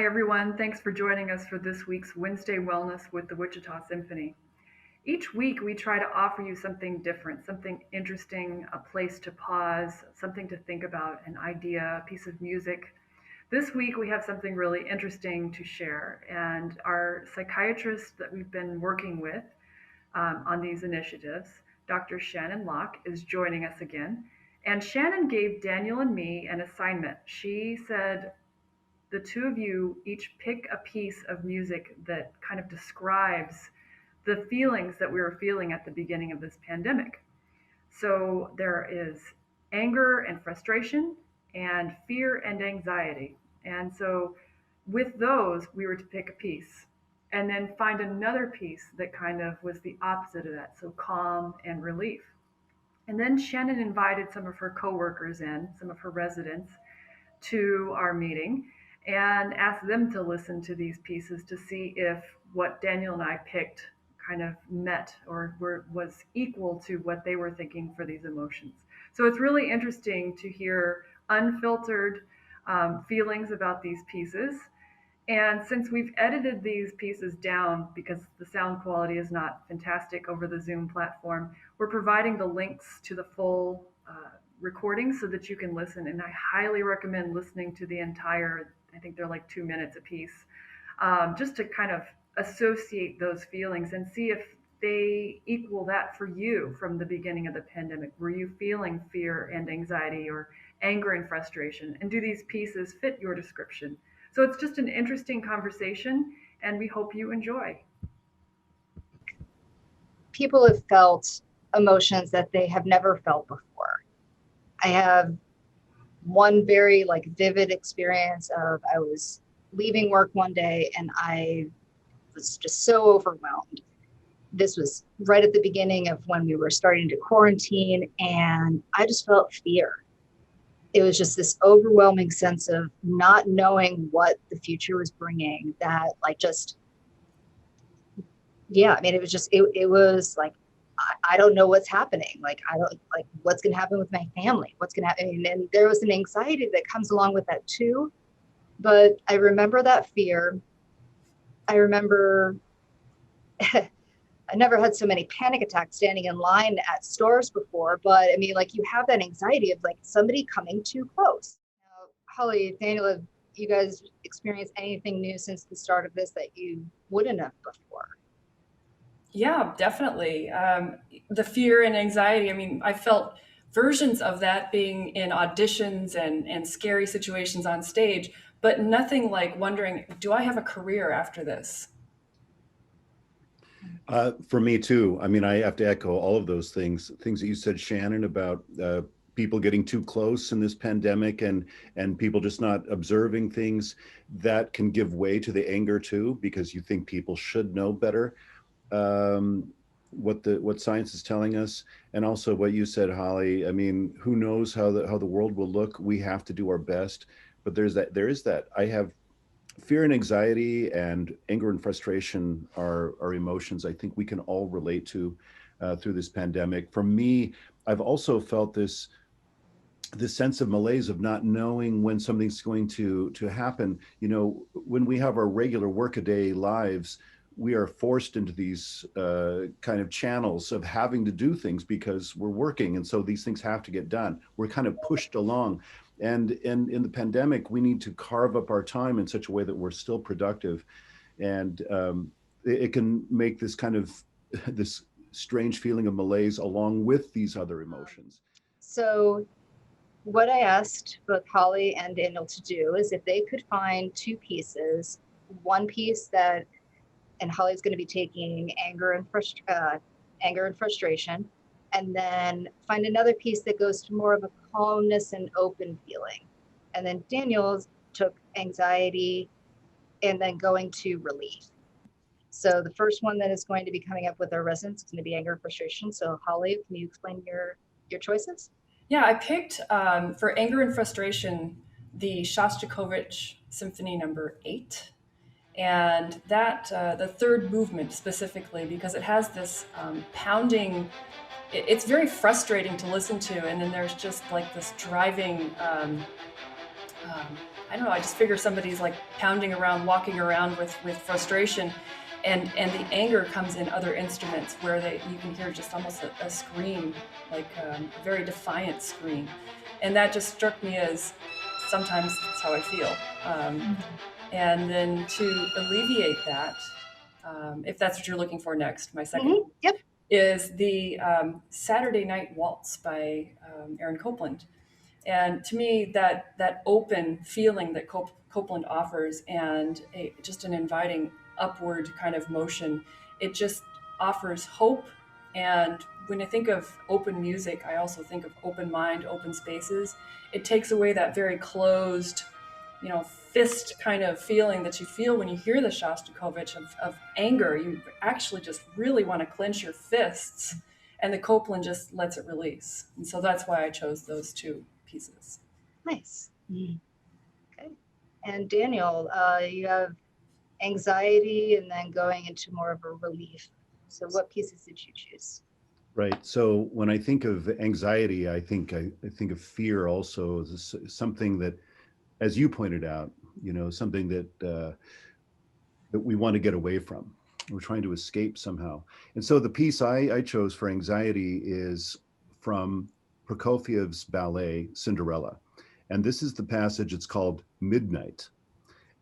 Hi, everyone. Thanks for joining us for this week's Wednesday Wellness with the Wichita Symphony. Each week, we try to offer you something different, something interesting, a place to pause, something to think about, an idea, a piece of music. This week, we have something really interesting to share, and our psychiatrist that we've been working with on these initiatives, Dr. Shannon Locke, is joining us again. And Shannon gave Daniel and me an assignment. She said, the two of you each pick a piece of music that kind of describes the feelings that we were feeling at the beginning of this pandemic. So there is anger and frustration and fear and anxiety. And so with those, we were to pick a piece and then find another piece that kind of was the opposite of that. So calm and relief. And then Shannon invited some of her coworkers in, some of her residents, to our meeting and asked them to listen to these pieces to see if what Daniel and I picked kind of met or was equal to what they were thinking for these emotions. So it's really interesting to hear unfiltered feelings about these pieces. And since we've edited these pieces down because the sound quality is not fantastic over the Zoom platform, we're providing the links to the full recording so that you can listen. And I highly recommend listening to the entire, I think they're like 2 minutes a piece, just to kind of associate those feelings and see if they equal that for you from the beginning of the pandemic. Were you feeling fear and anxiety or anger and frustration? And do these pieces fit your description? So it's just an interesting conversation, and we hope you enjoy. People have felt emotions that they have never felt before. I have one very vivid experience of I was leaving work one day and I was just so overwhelmed. This was right at the beginning of when we were starting to quarantine, and I just felt fear. It was just this overwhelming sense of not knowing what the future was bringing, that yeah, I mean, it was like, I don't know what's happening. I don't what's going to happen with my family. What's going to happen? And there was an anxiety that comes along with that too. But I remember that fear. I remember I never had so many panic attacks standing in line at stores before. But I mean, you have that anxiety of somebody coming too close. Now, Holly, Daniel, have you guys experienced anything new since the start of this that you wouldn't have before? Yeah, definitely. The fear and anxiety. I mean, I felt versions of that being in auditions and scary situations on stage, but nothing like wondering, do I have a career after this? For me too. I mean, I have to echo all of those things that you said, Shannon, about people getting too close in this pandemic and people just not observing things that can give way to the anger too, because you think people should know better. What science is telling us, and also what you said, Holly. I mean, who knows how the world will look? We have to do our best, but there is that. I have fear and anxiety and anger and frustration are emotions I think we can all relate to through this pandemic. For me, I've also felt this sense of malaise of not knowing when something's going to happen. You know, when we have our regular workaday lives, we are forced into these kind of channels of having to do things because we're working, and so these things have to get done. We're kind of pushed along, and in the pandemic, we need to carve up our time in such a way that we're still productive, and it can make this kind of this strange feeling of malaise along with these other emotions. So what I asked both Holly and Daniel to do is if they could find two pieces, one piece that, and Holly's going to be taking anger and frustration, and then find another piece that goes to more of a calmness and open feeling. And then Daniel took anxiety and then going to relief. So the first one that is going to be coming up with our residents is going to be anger and frustration. So Holly, can you explain your choices? Yeah, I picked for anger and frustration the Shostakovich Symphony Number 8, and that the third movement specifically because it has this pounding. It's very frustrating to listen to, and then there's just like this driving I don't know, I just figure somebody's like pounding around, walking around with frustration, and the anger comes in other instruments where you can hear just almost a scream, like a very defiant scream. And that just struck me as sometimes that's how I feel. And then to alleviate that, if that's what you're looking for next, my second Yep. is the Saturday Night Waltz by Aaron Copland. And to me, that open feeling that Copeland offers, and just an inviting upward kind of motion, it just offers hope. And when I think of open music, I also think of open mind, open spaces. It takes away that very closed, fist kind of feeling that you feel when you hear the Shostakovich of anger. You actually just really want to clench your fists, and the Copeland just lets it release. And so that's why I chose those two pieces. Nice. Okay. And Daniel, you have anxiety and then going into more of a relief. So what pieces did you choose? Right. So when I think of anxiety, I think of fear also as something that, as you pointed out, something that that we want to get away from. We're trying to escape somehow. And so the piece I chose for anxiety is from Prokofiev's ballet Cinderella. And this is the passage, it's called Midnight.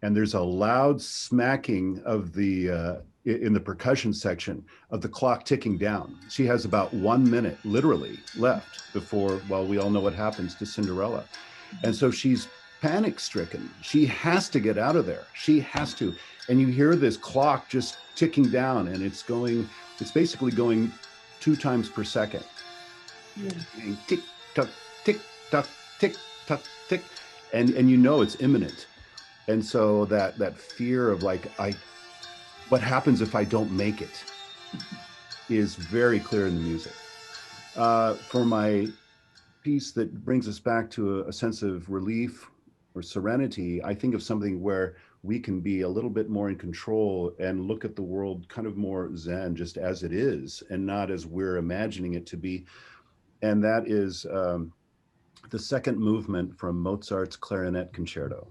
And there's a loud smacking of the in the percussion section of the clock ticking down. She has about 1 minute literally left before, well, we all know what happens to Cinderella. And so she's panic stricken. She has to get out of there. She has to. And you hear this clock just ticking down, and it's basically going 2 times per second. And tick, tock, tick, tock, tick, tock, tick. And it's imminent. And so that fear of what happens if I don't make it is very clear in the music. For my piece that brings us back to a sense of relief or serenity, I think of something where we can be a little bit more in control and look at the world kind of more Zen, just as it is, and not as we're imagining it to be. And that is the second movement from Mozart's Clarinet Concerto.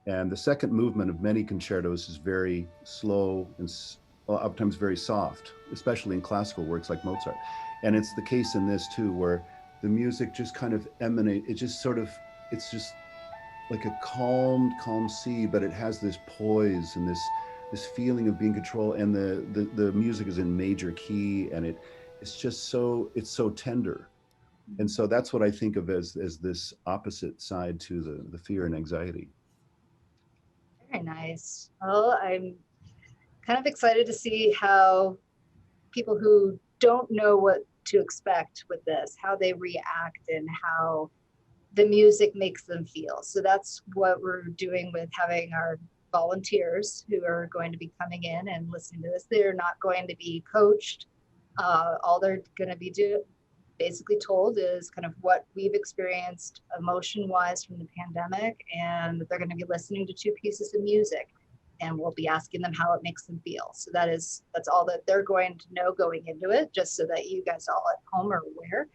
And the second movement of many concertos is very slow and sometimes very soft, especially in classical works like Mozart. And it's the case in this too, where the music just kind of emanates. It's just like a calm sea, but it has this poise and this feeling of being controlled. And the music is in major key, and it's so tender. And so that's what I think of as this opposite side to the fear and anxiety. Very nice. Well, I'm kind of excited to see how people who don't know what to expect with this, how they react and how the music makes them feel. So that's what we're doing with having our volunteers who are going to be coming in and listening to this. They're not going to be coached. All they're going to be basically told is kind of what we've experienced emotion-wise from the pandemic, and they're going to be listening to 2 pieces of music, and we'll be asking them how it makes them feel. So that's all that they're going to know going into it, just so that you guys all at home are aware.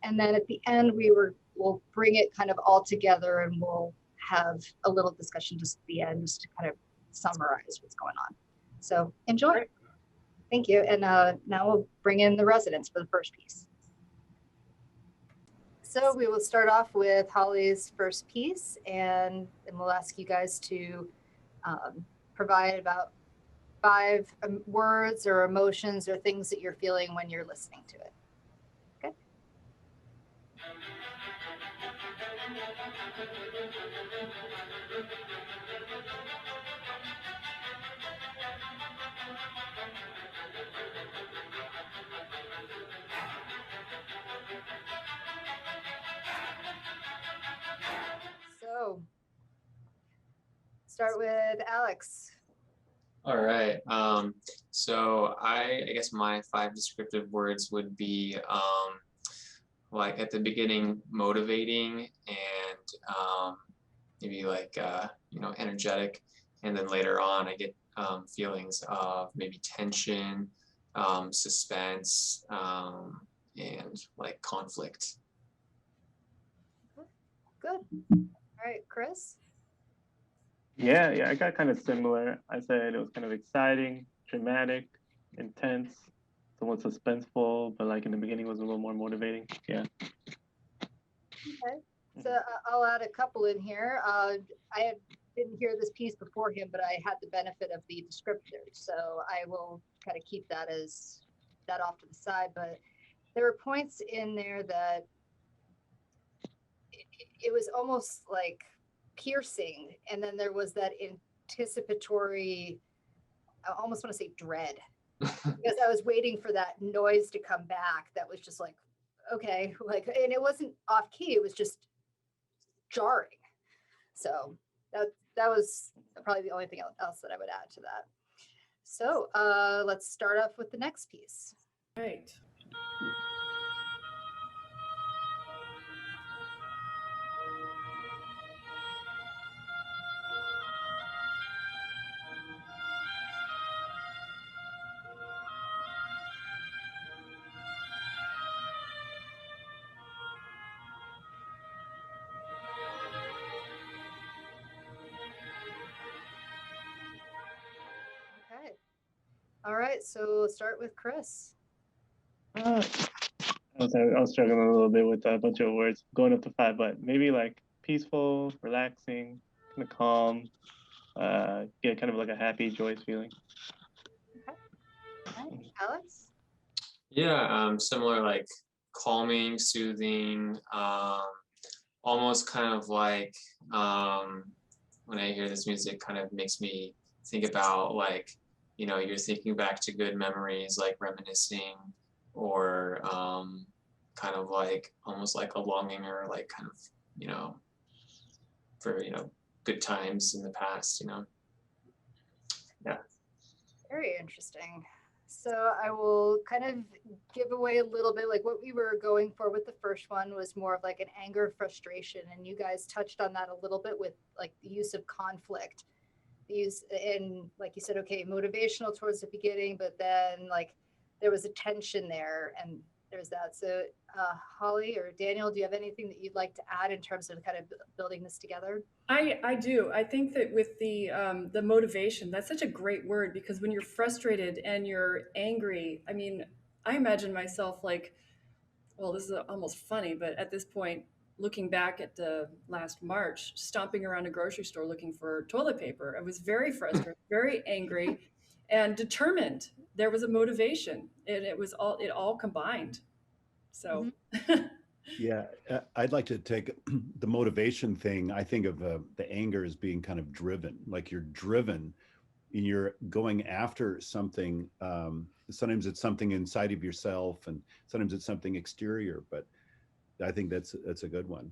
And then at the end, we'll bring it kind of all together, and we'll have a little discussion just at the end, just to kind of summarize what's going on. So enjoy. Great. Thank you. And now we'll bring in the residents for the first piece. So we will start off with Holly's first piece, and then we'll ask you guys to provide about 5 words or emotions or things that you're feeling when you're listening to it. Okay. So, start with Alex. All right. So I guess my 5 descriptive words would be like at the beginning, motivating, and maybe like energetic, and then later on I get feelings of maybe tension, suspense, and like conflict. Good. All All right, Chris? Yeah, I got kind of similar. I said it was kind of exciting, dramatic, intense, somewhat suspenseful, but like in the beginning was a little more motivating. Yeah. Okay. So I'll add a couple in here. Didn't hear this piece beforehand, but I had the benefit of the descriptor, so I will kind of keep that off to the side. But there were points in there that it was almost like piercing, and then there was that anticipatory, I almost want to say dread, because I was waiting for that noise to come back. That was just like, okay, like, and it wasn't off key, it was just jarring. So that was probably the only thing else that I would add to that. So let's start off with the next piece. Right. Okay. All right, so let's start with Chris. Uh, I was struggling a little bit with a bunch of words going up to 5, but maybe like peaceful, relaxing, kind of calm, get kind of like a happy, joyous feeling. All right, Alex? Yeah, similar, like calming, soothing, almost kind of like when I hear this music, kind of makes me think about like, you're thinking back to good memories, like reminiscing, or kind of like almost like a longing, or like kind of, for, good times in the past, Yeah. Very interesting. So I will kind of give away a little bit, like what we were going for with the first one was more of like an anger, frustration, and you guys touched on that a little bit with like the use of conflict. And like you said, okay, motivational towards the beginning, but then like there was a tension there, and there's that. So Holly or Daniel, do you have anything that you'd like to add in terms of kind of building this together? I do. I think that with the motivation, that's such a great word, because when you're frustrated and you're angry, I mean, I imagine myself like, well, this is almost funny, but at this point, looking back at the last March, stomping around a grocery store looking for toilet paper, I was very frustrated, very angry, and determined. There was a motivation, and it all combined. So. Yeah, I'd like to take the motivation thing. I think of the anger as being kind of driven, like you're driven and you're going after something. Sometimes it's something inside of yourself, and sometimes it's something exterior, but I think that's a good one.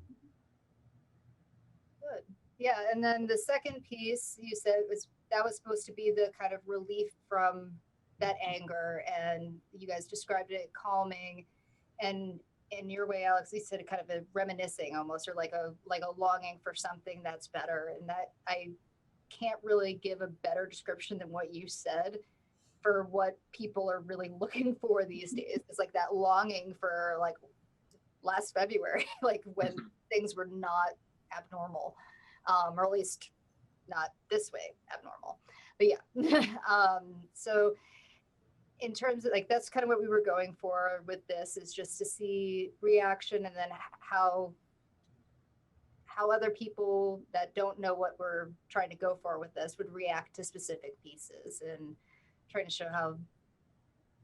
Good. Yeah, and then the second piece you said was supposed to be the kind of relief from that anger, and you guys described it calming, and in your way, Alex, you said kind of a reminiscing almost, or like a longing for something that's better, and that I can't really give a better description than what you said for what people are really looking for these days. It's like that longing for like last February, like when things were not abnormal, or at least not this way abnormal. But yeah, so in terms of like, that's kind of what we were going for with this, is just to see reaction, and then how other people that don't know what we're trying to go for with this would react to specific pieces, and trying to show how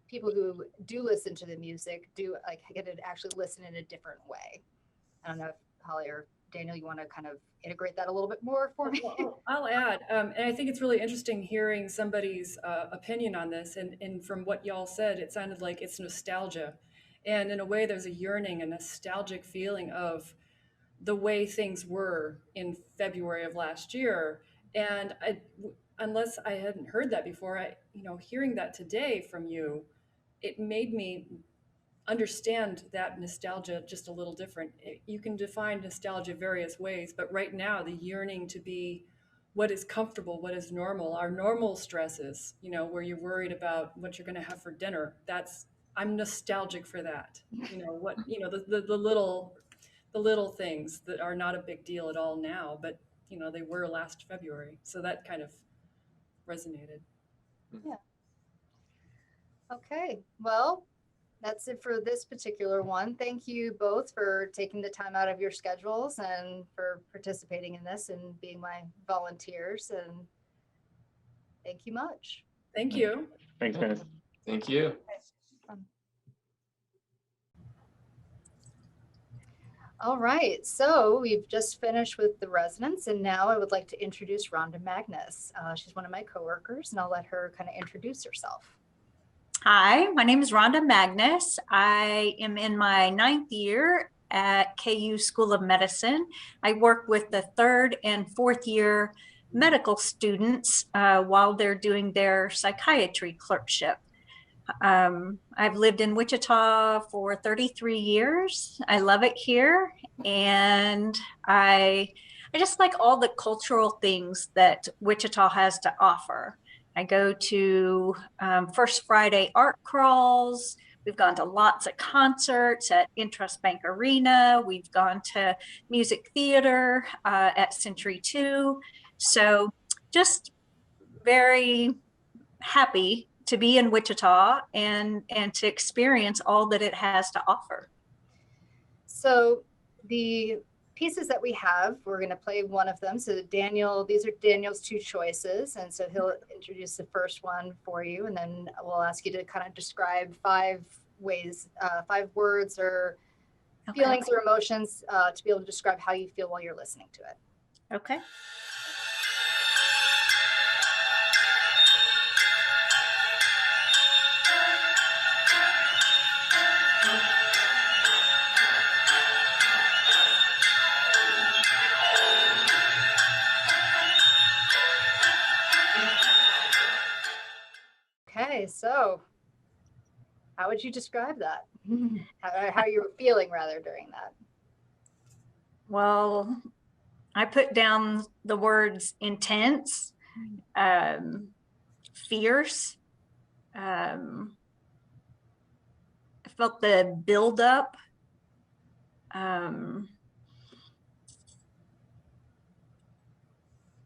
people who do listen to the music do like get to actually listen in a different way. I don't know if Holly or Daniel, you want to kind of integrate that a little bit more for me? I'll add, and I think it's really interesting hearing somebody's opinion on this. And from what y'all said, it sounded like it's nostalgia. And in a way, there's a yearning, a nostalgic feeling of the way things were in February of last year. And unless I hadn't heard that before, hearing that today from you, it made me understand that nostalgia just a little different. You can define nostalgia various ways, but right now the yearning to be what is comfortable, what is normal, our normal stresses, where you're worried about what you're going to have for dinner. I'm nostalgic for that. The little the little things that are not a big deal at all now, but you know, they were last February. So that kind of resonated. Okay, well, that's it for this particular one. Thank you both for taking the time out of your schedules and for participating in this and being my volunteers. And thank you much. Thank you. Thanks, guys. Thank you. All right, so we've just finished with the residents, and now I would like to introduce Rhonda Magnus. She's one of my coworkers, and I'll let her kind of introduce herself. Hi, my name is Rhonda Magnus. I am in my 9th year at KU School of Medicine. I work with the 3rd and 4th year medical students while they're doing their psychiatry clerkship. I've lived in Wichita for 33 years. I love it here, and I just like all the cultural things that Wichita has to offer. I go to First Friday art crawls. We've gone to lots of concerts at Intrust Bank Arena. We've gone to music theater at Century 2. So just very happy to be in Wichita and to experience all that it has to offer. So the pieces that we have, we're going to play one of them. So Daniel, these are Daniel's 2 choices. And so he'll introduce the first one for you. And then we'll ask you to kind of describe 5 ways, 5 words or feelings or emotions to be able to describe how you feel while you're listening to it. Okay. Okay, so how would you describe that? How you were feeling rather during that? Well, I put down the words intense, fierce. I felt the buildup.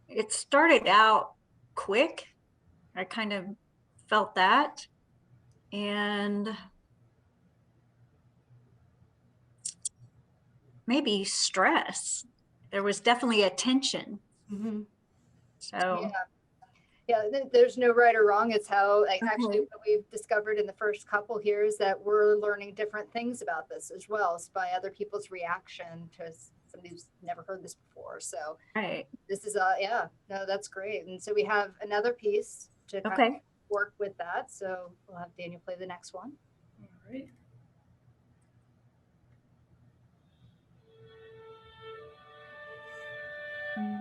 It started out quick. I kind of felt that. And maybe stress. There was definitely a tension. Mm-hmm. So yeah, there's no right or wrong. It's how, like, Okay. actually what we've discovered in the first couple here is that we're learning different things about this as well by other people's reaction to somebody who's never heard this before. So right. this is yeah, no, that's great. And so we have another piece to kind Okay. of work with that. So we'll have Daniel play the next one. All right. Okay.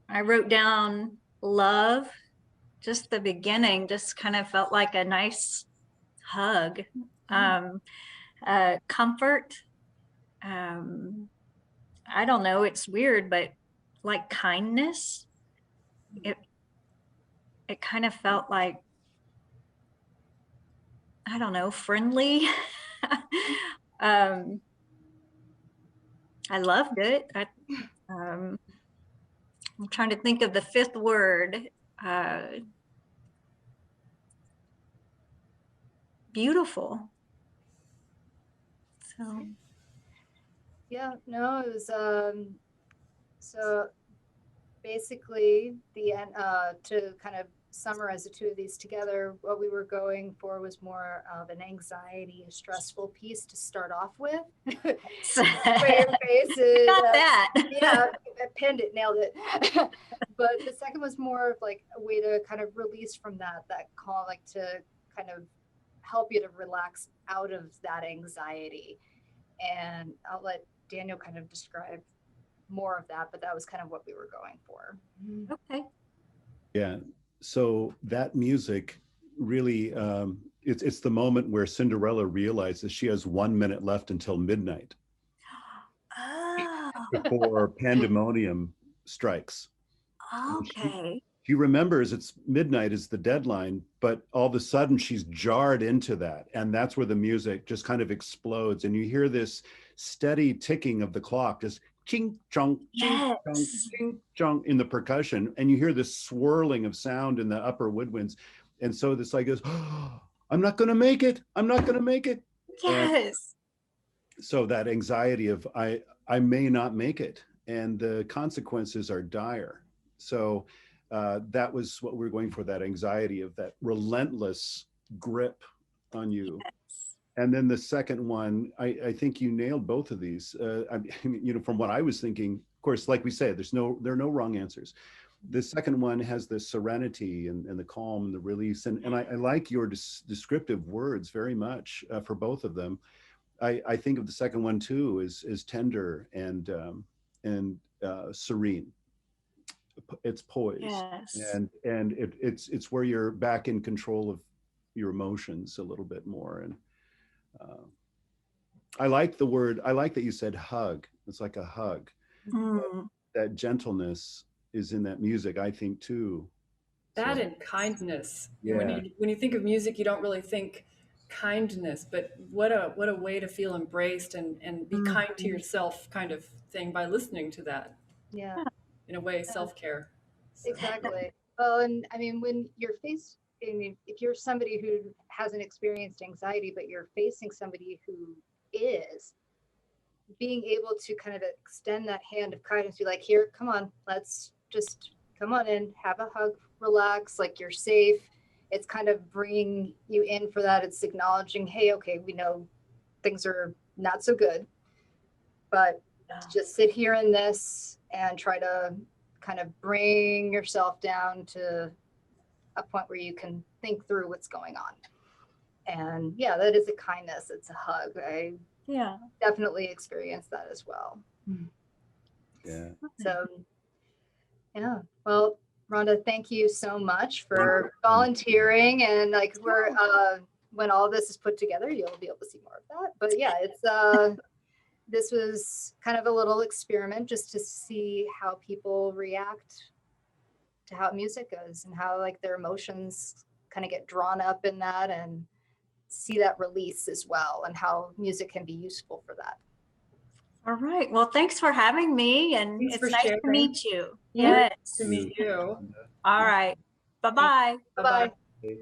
I wrote down love. Just the beginning just kind of felt like a nice hug. Comfort. I don't know, it's weird, but like kindness. It kind of felt like, I don't know, friendly. I loved it. I'm trying to think of the 5th word. Beautiful. So Yeah, no, it was so basically the end to kind of summarize the 2 of these together, what we were going for was more of an anxiety, a stressful piece to start off with. Prayer faces. got that. Yeah, I pinned it, nailed it. But the second was more of like a way to kind of release from that call, like to kind of help you to relax out of that anxiety. And I'll let Daniel kind of describe more of that, but that was kind of what we were going for. Okay. Yeah. so that music really, it's the moment where Cinderella realizes she has 1 minute left until midnight Oh, before pandemonium strikes. And okay. she remembers it's midnight is the deadline, but all of a sudden she's jarred into that. And that's where the music just kind of explodes. And you hear this steady ticking of the clock, just ching, chong, ching, chong, Yes. ching, chong in the percussion. And you hear this swirling of sound in the upper woodwinds. And so this like goes, oh, I'm not going to make it. I'm not going to make it. And Yes. so that anxiety of I may not make it, and the consequences are dire. So that was what we were going for, that anxiety of that relentless grip on you. And then the second one, I think you nailed both of these. I mean, you know, from what I was thinking, of course, like we say, there are no wrong answers. The second one has the serenity and the calm and the release. And I like your descriptive words very much for both of them. I think of the second one too as tender and serene. It's poised, Yes. and it's where you're back in control of your emotions a little bit more. And I like the word. I like that you said hug. It's like a hug. Mm. That gentleness is in that music, I think, too. That So, and kindness. yeah. When you think of music, you don't really think kindness, but what a way to feel embraced and be kind to yourself, kind of thing, by listening to that. Yeah, In a way, self-care. So, exactly. Well, and I mean, when you're faced, I mean, if you're somebody who hasn't experienced anxiety, but you're facing somebody who is, being able to kind of extend that hand of kindness, be like, here, come on, let's just come on in, have a hug, relax, like you're safe. It's kind of bringing you in for that. It's acknowledging, hey, okay, we know things are not so good, but just sit here in this and try to kind of bring yourself down to a point where you can think through what's going on. And yeah, that is a kindness. It's a hug. I Yeah. definitely experienced that as well. Yeah. So yeah, well, Rhonda, thank you so much for volunteering. And like we're when all this is put together, you'll be able to see more of that. But yeah, it's this was kind of a little experiment just to see how people react to how music goes and how like their emotions kind of get drawn up in that, and see that release as well, and how music can be useful for that. All right. Well, thanks for having me, and Thanks it's for nice to sharing. meet you. Yeah. Yes. to meet you. All right. Bye-bye. Bye-bye. Bye-bye.